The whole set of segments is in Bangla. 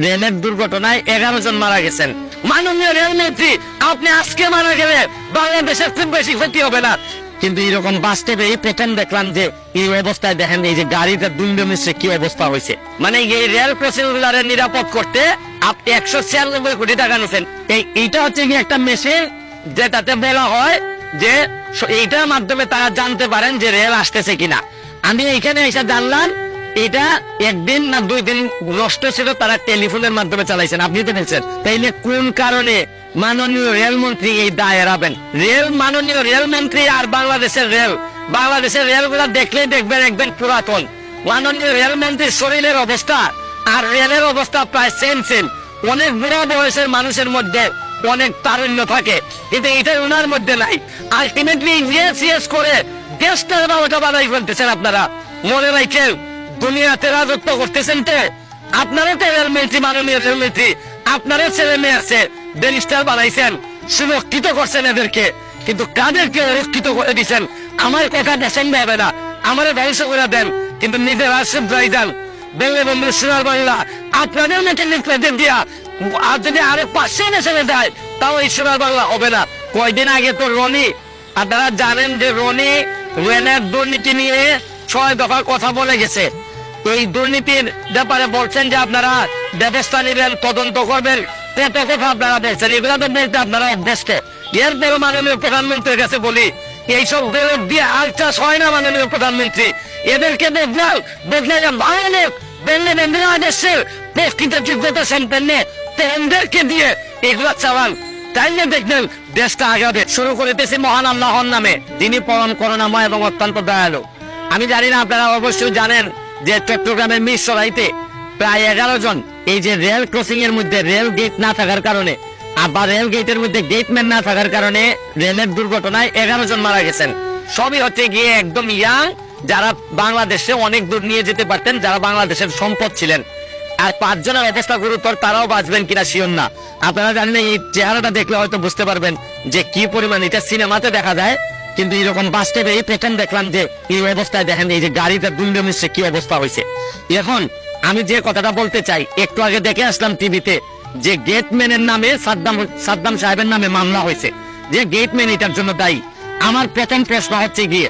রেলের দুর্ঘটনায় 11 জন মারা গেছেন। মাননীয় রেলমন্ত্রী, আপনি আজকে মারা গেলে বাংলাদেশের খুব বেশি ক্ষতি হবে না, কিন্তু এরকম বাস্তবে এই প্যাটার্ন দেখলাম যে এই অবস্থায় দেখেন এই যে গাড়িটা দুমড়ে মিশে কি অবস্থা হয়েছে। মানে এই রেল ক্রসিংগুলারে নিরাপদ করতে আপনি 196 কোটি টাকা নিচ্ছেন। এইটা হচ্ছে কি একটা মেশিন যেটাতে বলা হয় যে এইটার মাধ্যমে তারা জানতে পারেন যে রেল আসতেছে কিনা। আমি এখানে এসে জানলাম এটা একদিন না 2 দিন নষ্ট ছিল, তারা টেলিফোনের মাধ্যমে চালাইছেন। আপনি তো বলছেন তাইলে কোন কারণে মাননীয় রেলমন্ত্রী এই দায় এড়াবেন? মাননীয় রেলমন্ত্রী আর বাংলাদেশের রেলগুলা দেখলেই দেখবেন একদম পুরাতন। মাননীয় রেলমন্ত্রীর শরীরের অবস্থা আর রেলের অবস্থা প্রায় সেম। অনেক বুড়া বয়সের মানুষের মধ্যে অনেক তারুণ্য থাকে, কিন্তু এটা ওনার মধ্যে নাই। আলটিমেটলি ইয়েস করে দেশটা বানাই ফেলতেছেন আপনারা। মনে রাখেন, দুনিয়াতে রাজত্ব করতেছেন তো আপনারা তো রেলমন্ত্রী, মাননীয় রেলমন্ত্রী, আপনারা ছেলে মেয়ে আছে ব্যারিস্টার বানাইছেন, সুরক্ষিত করছেন এদেরকে, কিন্তু কাদেরকে সুরক্ষিত করে দিচ্ছেন? আমার কথা দেশেন ভাবে না, আমার ভবিষ্য করে দেন, কিন্তু নিজের রাষ্ট্র যান বেঙ্গে বন্ধু সোনার বাংলা আপনাদের মেটেন দিয়া আর যদি আরো 500 দেশে দেয় তাও এই সোনার বাংলা হবে না। কয়দিন আগে তো রনি, আপনারা জানেন যে রনি রেলের দুর্নীতি নিয়ে 6 দফার কথা বলে গেছে। তো এই দুর্নীতির ব্যাপারে বলছেন যে আপনারা ব্যবস্থা নেবেন, তদন্ত করবেন, কথা আপনারা দেখছেন, এগুলো তো বলতে আপনারা অভ্যস্ত। এর পরে মাননীয় প্রধানমন্ত্রীর কাছে বলি, এইসব রেলের দিয়ে আর চাষ হয় না। মাননীয় প্রধানমন্ত্রী, এদেরকে দেখলাম এদেরকে দিয়ে এগুলা চালান, তাইলে দেখবেন দেশটা আগাবে। শুরু করিতেছি মহান আল্লাহর নামে, যিনি পরম করুণাময় এবং অত্যন্ত দয়ালু। আমি জানি না, আপনারা অবশ্যই জানেন যে চট্টগ্রামের মিরসরাইতে প্রায় 11 জন এই যে রেল ক্রসিং এর মধ্যে রেল গেট না থাকার কারণে, আবার রেল গেটের মধ্যে গেটম্যান না থাকার কারণে রেলের দুর্ঘটনায় 11 জন মারা গেছেন। সবই হচ্ছে গিয়ে একদম ইয়াং, যারা বাংলাদেশে অনেক দূর নিয়ে যেতে পারতেন, যারা বাংলাদেশের সম্পদ ছিলেন। আর 5 জনের অবস্থা গুরুতর, তারাও বাঁচবেন কিনা শিওর না। আপনারা জানেন, এই চেহারাটা দেখলে হয়তো বুঝতে পারবেন যে কি পরিমাণ। এটা সিনেমাতে দেখা যায়, কিন্তু এরকম বাস্তবে এই প্যাটার্ন দেখলাম যে এই অবস্থায় দেখেন এই যে গাড়িটা দুমড়ে মিশে কি অবস্থা হয়েছে। এখন আমি যে কথাটা বলতে চাই, একটু আগে দেখে আসলাম টিভিতে যে গেটম্যানের নামে সাদ্দাম সাহেবের নামে মামলা হয়েছে, যে গেটম্যান এটার জন্য দায়ী। আমার প্রথম প্রশ্ন হচ্ছে গিয়ে,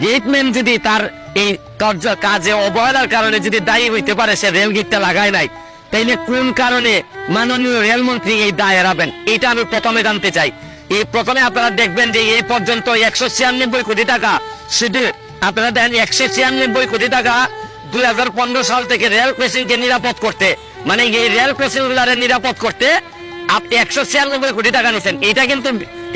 গেটম্যান যদি তার এই কাজে অবহেলার কারণে যদি দায়ী হইতে পারে, সে রেল গেটটা লাগায় নাই, তাইলে কোন কারণে মাননীয় রেলমন্ত্রী এই দায় এড়াবেন? এটা আমি প্রথমে জানতে চাই। এই প্রথমে আপনারা দেখবেন যে এই পর্যন্ত 196 কোটি টাকা, শুধু আপনারা দেখেন 196 কোটি টাকা 2015 সাল থেকে রেল ক্রসিংকে নিরাপদ করতে, মানে এই রেল ক্রসিং গুলারে নিরাপদ করতে আপনি 196 কোটি টাকা নিচ্ছেন। এটা কিন্তু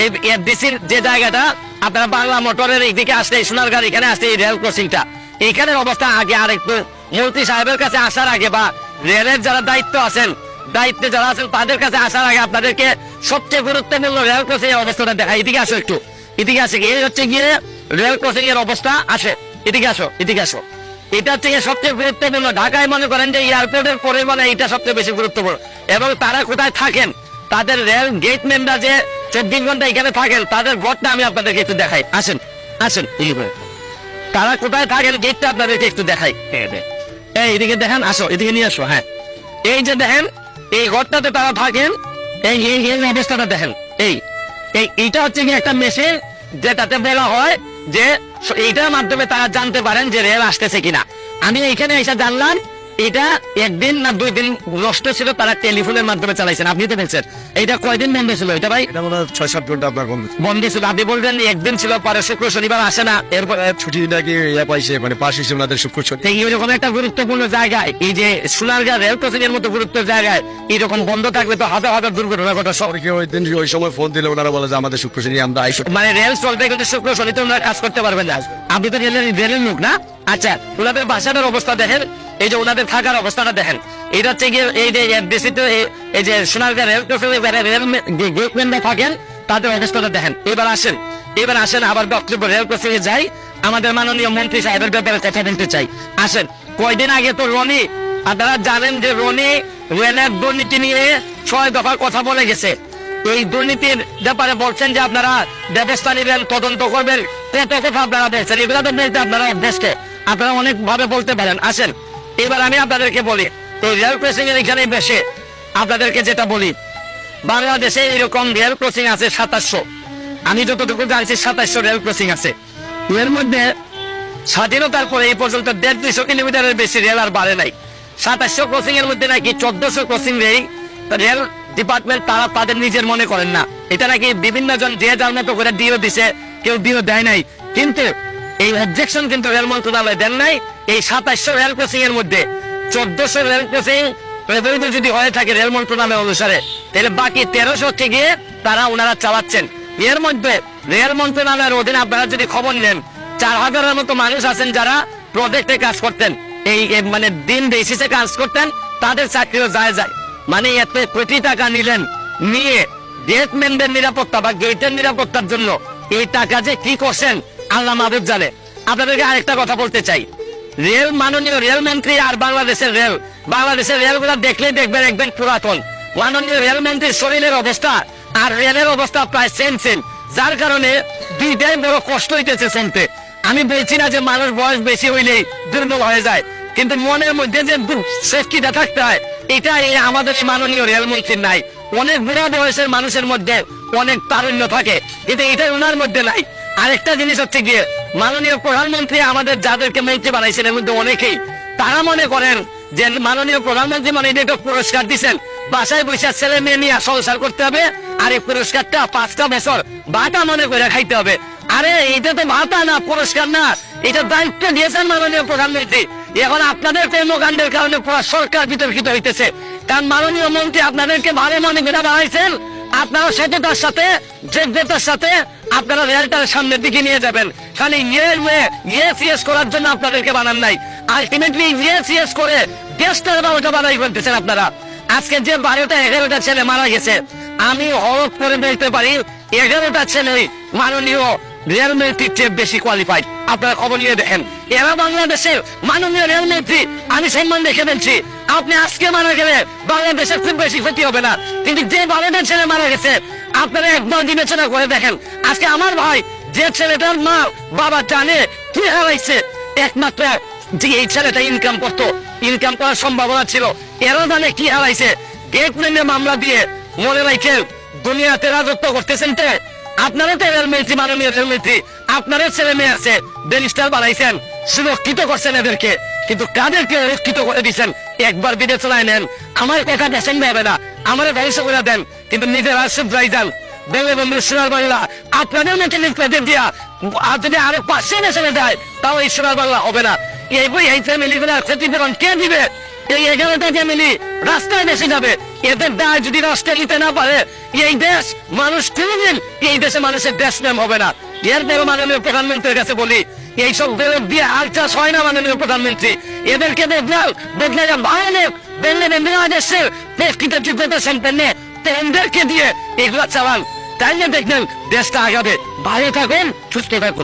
এই এফডিসির যে জায়গাটা, আপনারা বাংলা মোটরের এইদিকে আসলে সোনারগাঁ এখানে আসলে এই রেল ক্রসিংটা, এইখানের অবস্থা আগে আরেকটু মন্ত্রী সাহেবের কাছে আসার আগে বা রেলের যারা দায়িত্বে যারা আছেন তাদের কাছে আসার আগে আপনাদেরকে সবচেয়ে গুরুত্বপূর্ণ রেল ক্রসিং এর অবস্থাটা দেখা। এদিকে আসো, একটু এদিকে আসে, এই হচ্ছে গিয়ে রেল ক্রসিং এর অবস্থা। আসে, এদিকে আসো। এটা হচ্ছে সবচেয়ে গুরুত্বপূর্ণ। ঢাকায় মনে করেন যে এয়ারপোর্টের পরে মানে এটা সবচেয়ে বেশি গুরুত্বপূর্ণ। এবং তারা কোথায় থাকেন, তাদের রেল গেটম্যানরা যে 24 ঘন্টা এখানে থাকেন, তাদের ঘরটা আমি আপনাদেরকে একটু দেখাই। আসেন, তারা কোথায় থাকেন গেটটা আপনাদেরকে একটু দেখাই। এইদিকে দেখেন, আসো, এদিকে নিয়ে আসো। হ্যাঁ, এই যে দেখেন এই ঘরটাতে তারা থাকেন, এই অবস্থাটা দেখেন। এইটা হচ্ছে কি একটা মেশিন যেটাতে বলা হয় যে এইটার মাধ্যমে তারা জানতে পারেন যে রেল আসতেছে কিনা। আমি এখানে এসে জানলাম এটা একদিন না 2 দিন নষ্ট ছিল, তারা টেলিফোনের মাধ্যমে চালাইছেন। আপনি তো বলছেন এইটা কয়দিন বন্ধ ছিল? এটা ভাই 6-7 ঘন্টা আপনার বন্ধ ছিল। আপনি বলবেন একদিন ছিল, পরে শুক্র শনিবার আসে না, এরপর ছুটি নাকি পাইছে, মানে পাশ হিসেবে ওনাদের শুক্র ছুটি। এইরকম একটা গুরুত্বপূর্ণ জায়গায়, এই যে সোনারগাঁ রেল ক্রসিং এর মতো গুরুত্বের জায়গায় এরকম বন্ধ থাকলে তো হাজার দুর্ঘটনা ঘটা। ওই সময় ফোন দিলে ওনারা বলে যে আমাদের শুক্র শনি আমরা আইসো, মানে রেল চলতে গেলে শুক্র শনিতে ওনারা কাজ করতে পারবেন না। আপনি তো রেলের লোক না? আচ্ছা, ওনাদের বাসাটার অবস্থা দেখেন, এই যে ওনাদের থাকার অবস্থাটা দেখেন। এটা হচ্ছে গিয়ে এই যে এই যে সোনারগাঁ রেল গেটম্যানরা থাকেন, তাদের অবস্থাটা দেখেন। এবার আসেন আবার বক্তব্য রেল ক্রসিং এ যাই। আমাদের মাননীয় মন্ত্রী সাহেবের ব্যাপারে কথা বলতে চাই। আসেন, কয়দিন আগে তো রনি, আপনারা জানেন যে রনি রেলের দুর্নীতি নিয়ে 6 দফার কথা বলে গেছে। এই দুর্নীতির ব্যাপারে বলছেন যে আপনারা ব্যবস্থা নেবেন, তদন্ত করবেন, কথা আপনারা দেখছেন, এগুলো তো বলতে আপনারা অভ্যস্ত, আপনারা অনেক ভাবে বলতে পারেন। আসেন, এবার আমি আপনাদেরকে বলি, এই রেল ক্রসিং এর এখানে বেশে আপনাদেরকে যেটা বলি, বাংলাদেশে এরকম রেল ক্রসিং আছে 2700। আমি যতটুকু জানছি 2700 রেল ক্রসিং আছে। এর মধ্যে স্বাধীনতার পরে এই পর্যন্ত 150 কিলোমিটারের বেশি রেল আর বাড়ে নাই। 2700 ক্রসিং এর মধ্যে নাকি 1400 ক্রসিং রেল ডিপার্টমেন্ট তারা তাদের নিজের মনে করেন না। এটা নাকি বিভিন্ন জন যে যার মতো করে দিও দিছে, কেউ দিও দেয় নাই। কিন্তু এই অবজেকশন কিন্তু রেল মন্ত্রণালয় দেন নাই। এই 2700 রেল ক্রসিং এর মধ্যে 1400 রেল ক্রসিং যদি হয়ে থাকে রেল মন্ত্রণালয় অনুসারে, তাহলে বাকি 1300 থেকে ওনারা চালাচ্ছেন। এর মধ্যে রেল মন্ত্রণালয়ের অধীনে আপনারা যদি খবর নেন, 4000-এর মতো মানুষ আছেন যারা প্রজেক্টে কাজ করতেন, এই মানে দিন বেসিসে কাজ করতেন, তাদের চাকরিও যায়। মানে এত কোটি টাকা নিলেন, নিয়ে গেটম্যানদের নিরাপত্তা বা গেটের নিরাপত্তার জন্য এই টাকা যে কি করছেন আল্লাহ মাহবুব জানে। আপনাদেরকে আরেকটা কথা বলতে চাই, মাননীয় রেল মন্ত্রী আর বাংলাদেশের রেলগুলা দেখলেই দেখবেন পুরাতন। মাননীয় রেল মন্ত্রীর শরীরের অবস্থা আর রেলের অবস্থা প্রায় সেম, যার কারণে দুইটাই বড় কষ্ট হইতেছে শুনতে। আমি বলছি না যে মানুষ বয়স বেশি হইলেই দুর্বল হয়ে যায়, কিন্তু মনের মধ্যে যে সেফটিটা থাকতে হয়, এটা আমাদের মাননীয় রেলমন্ত্রীর নাই। অনেক বুড়া বয়সের মানুষের মধ্যে অনেক তারুণ্য থাকে, কিন্তু এটা ওনার মধ্যে নাই। আরেকটা জিনিস হচ্ছে গিয়ে, মাননীয় প্রধানমন্ত্রী আমাদের যাদেরকে মন্ত্রী বানাইছেন এর মধ্যে অনেকেই তারা মনে করেন যে মাননীয় প্রধানমন্ত্রী মানে এটা পুরস্কার দিচ্ছেন, বাসায় বসে ছেলে মেয়ে নিয়ে সংসার করতে হবে, আর এই পুরস্কারটা 5টা বছর বাটা মনে করে খাইতে হবে। আরে এটা তো ভাতা না, পুরস্কার না, এটা দায়িত্ব দিয়েছেন মাননীয় প্রধানমন্ত্রী। এখন আপনাদের কর্মকাণ্ডের কারণে পুরো সরকার বিতর্কিত হইতেছে, কারণ মাননীয় মন্ত্রী আপনাদেরকে ভালো মনে করে বানাইছেন। আপনারা সেটার সাথে যোগ্যতার সাথে আপনারা রেলটার সামনের দিকে নিয়ে যাবেন, খালি ইয়েস করার জন্য আপনাদেরকে বানান নাই। আলটিমেটলি ইয়েস করে দেশটার 12টা বানাই বলতেছেন আপনারা। আজকে যে 12টা-11টা ছেলে মারা গেছে, আমি হরফ করে বলতে পারি 11টা ছেলে মাননীয় রেল মন্ত্রীর চেয়ে বেশি কোয়ালিফাইড। আপনারা খবর নিয়ে দেখেন, এরা বাংলাদেশের মাননীয় রেল মন্ত্রী। আমি সম্মান দেখে বলছি, আপনি আজকে মারা গেলে বাংলাদেশের খুব বেশি ক্ষতি হবে না, কিন্তু যে 12টা ছেলে মারা গেছে আপনারা একবার বিবেচনা করে দেখেন। আজকে আমার ভাই যে ছেলেটার মা বাবা জানে কি হারাইছে, একমাত্র যে এই ছেলেটা ইনকাম করতো, ইনকাম করার সম্ভাবনা ছিল, এরা জানে কি হারাইছে। গেটম্যানের মামলা দিয়ে মনে রাখে দুনিয়াতে রাজত্ব করতেছেন। আপনারা তো রেলমন্ত্রী, মাননীয় রেলমন্ত্রী, আপনাদের ছেলে মেয়ে আছে, ব্যারিস্টার বানাইছেন, সুরক্ষিত করছেন এদেরকে, কিন্তু কাদেরকে সুরক্ষিত করে দিচ্ছেন একবার বিবেচনায় নেন। আমার কথা দেশেন ভেবে না, আমার ব্যবসা করে দেন, কিন্তু নিজের আসুক যাই যান। বঙ্গবন্ধু সোনার বাংলা আপনাদের মেটে পেতে দিয়া আর যদি আরো 500 দেশে দেয়, তাও এই সোনার বাংলা হবে না। এই ফ্যামিলিগুলো ক্ষতিপূরণ কে দিবে? এই 11টা ফ্যামিলি রাস্তায় বেশি যাবে। এদের দায় যদি রাস্তায় নিতে না পারে, এই দেশ মানুষ কোনদিন এই দেশে মানুষের দেশ নাম হবে না। এর দেব মাননীয় প্রধানমন্ত্রীর কাছে বলি, এইসব বেরোপ দিয়ে আর চাষ হয় না মাননীয় প্রধানমন্ত্রী। এদেরকে দেখলে বাংলাদেশের এদেরকে দিয়ে এগুলো চালান, তাই দেখবেন দেশটা আগাবে। ভালো থাকবেন, সুস্থ থাকবেন।